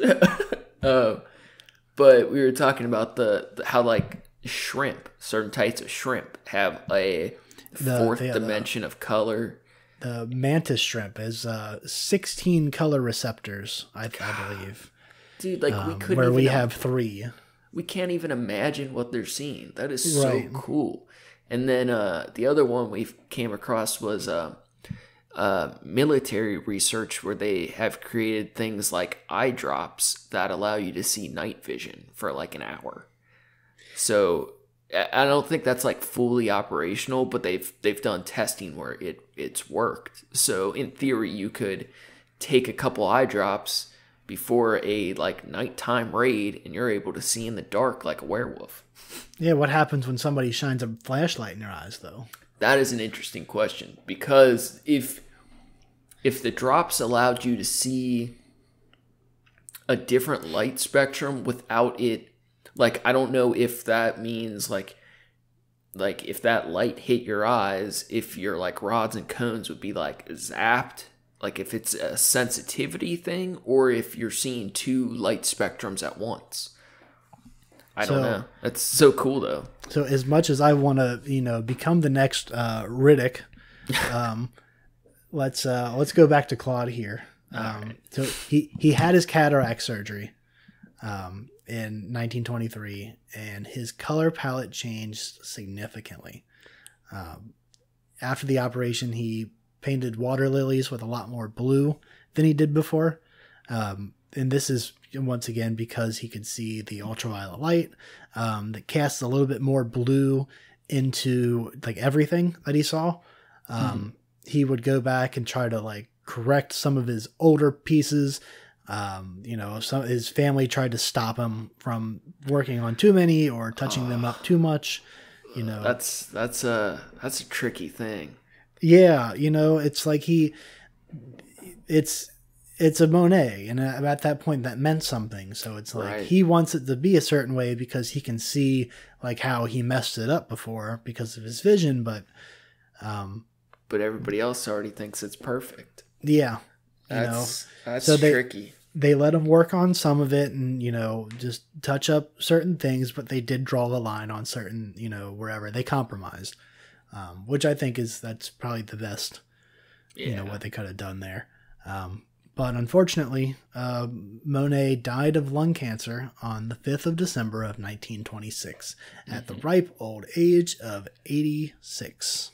But we were talking about the how, like, shrimp, certain types of shrimp have a fourth dimension of color. The mantis shrimp has 16 color receptors, I believe. Dude, like, we couldn't where even, we have 3. We can't even imagine what they're seeing. That is so cool. And then the other one we came across was military research, where they have created things like eye drops that allow you to see night vision for like an hour. So I don't think that's like fully operational, but they've done testing where it's worked. So in theory, you could take a couple eye drops before a like nighttime raid, and you're able to see in the dark like a werewolf. Yeah, what happens when somebody shines a flashlight in your eyes, though? That is an interesting question, because if the drops allowed you to see a different light spectrum without it, like, I don't know if that means like if that light hit your eyes, if your like rods and cones would be like zapped, like if it's a sensitivity thing, or if you're seeing 2 light spectrums at once. I don't know. That's so cool though. So as much as I want to, become the next Riddick, let's go back to Claude here. Right. So he had his cataract surgery in 1923, and his color palette changed significantly. After the operation, he painted water lilies with a lot more blue than he did before. And this is, once again, because he could see the ultraviolet light that casts a little bit more blue into like everything that he saw. He would go back and try to like correct some of his older pieces. His family tried to stop him from working on too many or touching them up too much. That's a tricky thing. Yeah, it's like it's a Monet, and at that point that meant something. So it's like Right. he wants it to be a certain way because he can see like how he messed it up before because of his vision, but everybody else already thinks it's perfect. yeah, That's So tricky. they let him work on some of it and, just touch up certain things, but they did draw the line on certain, wherever they compromised, which I think that's probably the best, what they could have done there. But unfortunately, Monet died of lung cancer on the 5th of December of 1926 at the ripe old age of 86.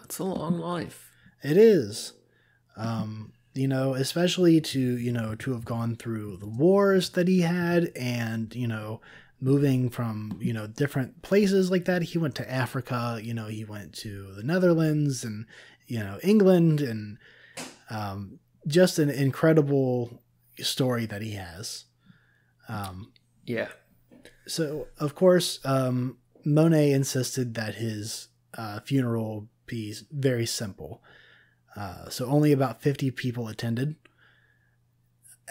That's a long life. It is. Especially to have gone through the wars that he had and, moving from, different places like that. He went to Africa, he went to the Netherlands and, England, and just an incredible story that he has. Yeah. So, of course, Monet insisted that his funeral be very simple. So only about 50 people attended.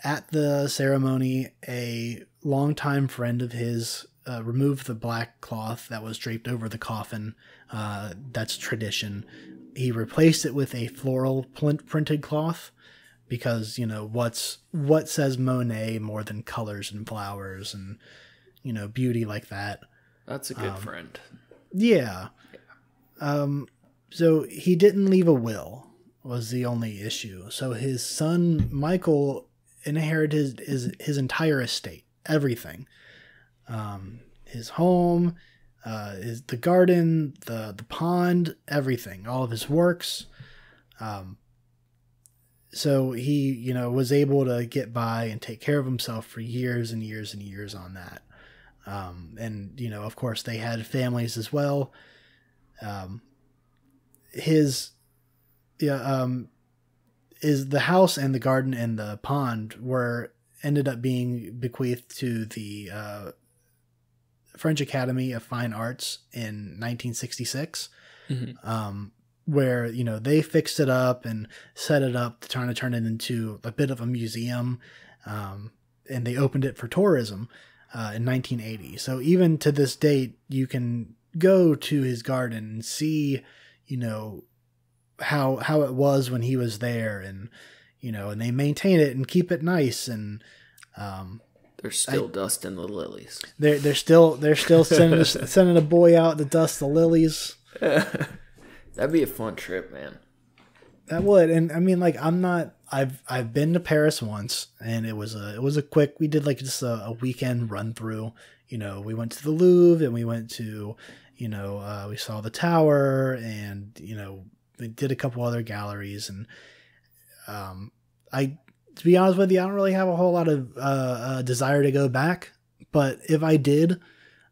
At the ceremony, a longtime friend of his removed the black cloth that was draped over the coffin. That's tradition. He replaced it with a floral printed cloth because, what says Monet more than colors and flowers and, beauty like that. That's a good friend. Yeah. So he didn't leave a will, was the only issue. So his son Michael inherited his entire estate, everything, his home, the garden, the pond, everything, all of his works. So he was able to get by and take care of himself for years and years and years on that. And of course they had families as well. Is the house and the garden and the pond ended up being bequeathed to the French Academy of Fine Arts in 1966, where they fixed it up and set it up trying to turn it into a bit of a museum, and they opened it for tourism in 1980. So even to this date, you can go to his garden and see how it was when he was there, and and they maintain it and keep it nice, and there's still dust in the lilies. They're still sending a boy out to dust the lilies. That'd be a fun trip, man. That would. And I mean, like, I've been to Paris once, and it was a quick, we did like just a weekend run through. We went to the Louvre, and we went to we saw the tower, and we did a couple other galleries, and to be honest with you, I don't really have a whole lot of desire to go back. But if I did,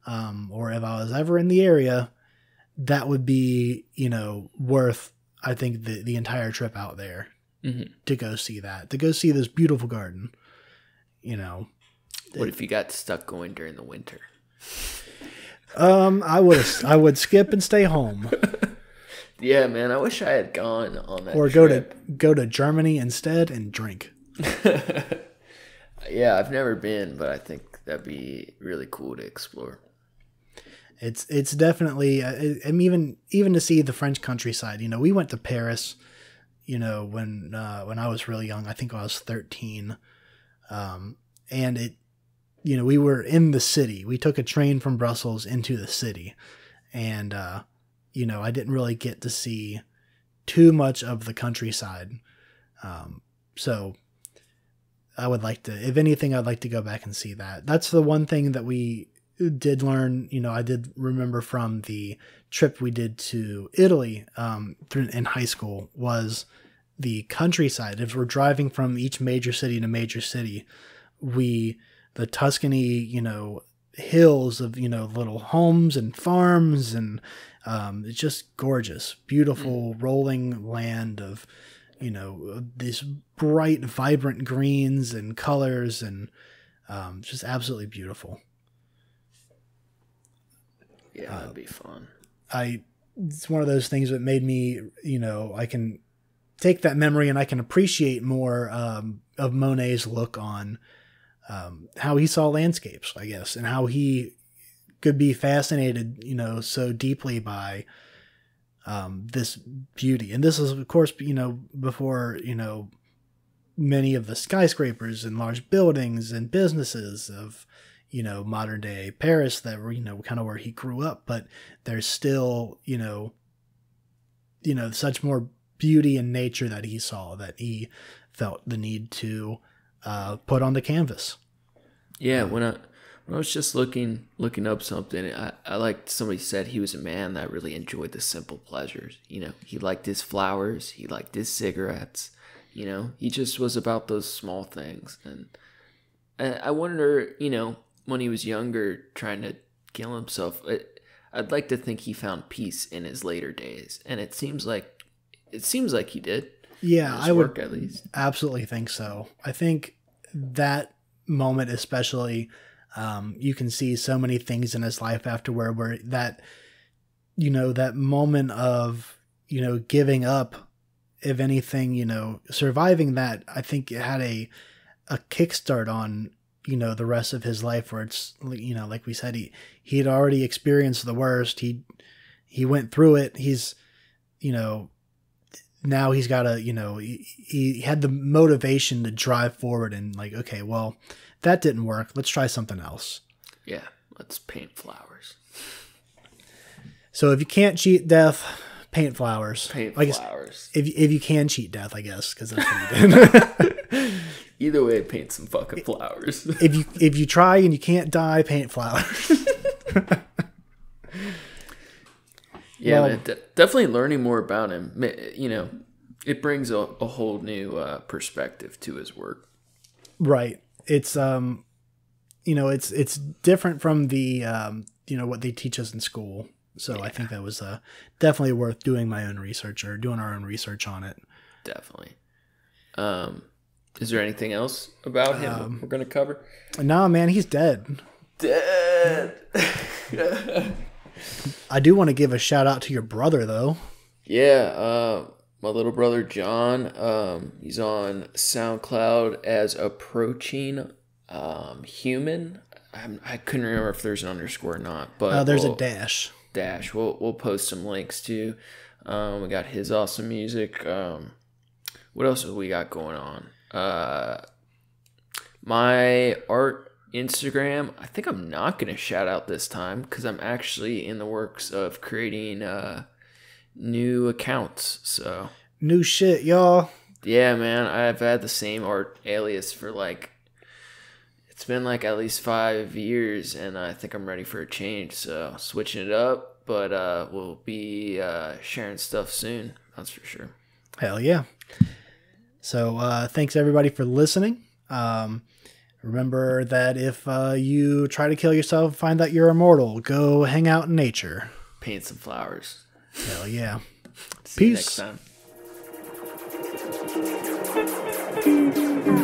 or if I was ever in the area, that would be worth, I think, the entire trip out there to go see that, to go see this beautiful garden. What if you got stuck going during the winter? I would skip and stay home. Yeah, man, I wish I had gone on that. Or trip. go to Germany instead and drink. Yeah, I've never been, but I think that'd be really cool to explore. It's definitely, even to see the French countryside. We went to Paris, when I was really young. I think I was 13, and we were in the city. We took a train from Brussels into the city. And, I didn't really get to see too much of the countryside. So I would like to, if anything, I'd like to go back and see that. That's the one thing that we did learn, I did remember from the trip we did to Italy in high school was the countryside. If we're driving from each major city to major city, the Tuscany, hills of, little homes and farms, and it's just gorgeous, beautiful rolling land of, these bright, vibrant greens and colors, and just absolutely beautiful. Yeah, that'd be fun. It's one of those things that made me, I can take that memory and I can appreciate more of Monet's look on how he saw landscapes, I guess, and how he could be fascinated, so deeply by this beauty. And this is, of course, before, many of the skyscrapers and large buildings and businesses of, modern day Paris that were, kind of where he grew up, but there's still, such more beauty in nature that he saw, that he felt the need to put on the canvas. Yeah, when I was just looking up something, I liked, somebody said he was a man that really enjoyed the simple pleasures. He liked his flowers, he liked his cigarettes. He just was about those small things. And I wonder, when he was younger, trying to kill himself, I'd like to think he found peace in his later days, and it seems like he did. Yeah, I would at least absolutely think so. I think that moment, especially, you can see so many things in his life afterward where that, that moment of, giving up, if anything, surviving that, I think it had a kickstart on, the rest of his life, where it's, like we said, he'd already experienced the worst. He went through it. He's, now he's got to, he had the motivation to drive forward and like, okay, well, that didn't work. Let's try something else. Yeah. Let's paint flowers. So if you can't cheat death, paint flowers. Paint I guess, flowers. If you can cheat death, I guess, because that's what he did. Either way, paint some fucking flowers. If you try and you can't die, paint flowers. Yeah, man, definitely learning more about him. It brings a whole new perspective to his work. Right. It's it's different from the what they teach us in school. So yeah. I think that was definitely worth doing my own research, or doing our own research on it. Definitely. Is there anything else about him we're going to cover? No, man, he's dead. Dead. I do want to give a shout out to your brother, though. Yeah, my little brother John. He's on SoundCloud as Approaching Human. I couldn't remember if there's an underscore or not, but there's a dash. We'll post some links to. We got his awesome music. What else have we got going on? My art Instagram, I think I'm not going to shout out this time because I'm actually in the works of creating new accounts. So new shit, y'all. Yeah, man. I've had the same art alias for it's been at least 5 years, and I think I'm ready for a change. So switching it up, but we'll be sharing stuff soon. That's for sure. Hell yeah. So thanks everybody for listening. Remember that if you try to kill yourself, find that you're immortal, go hang out in nature. Paint some flowers. Hell yeah. See Peace. you next time.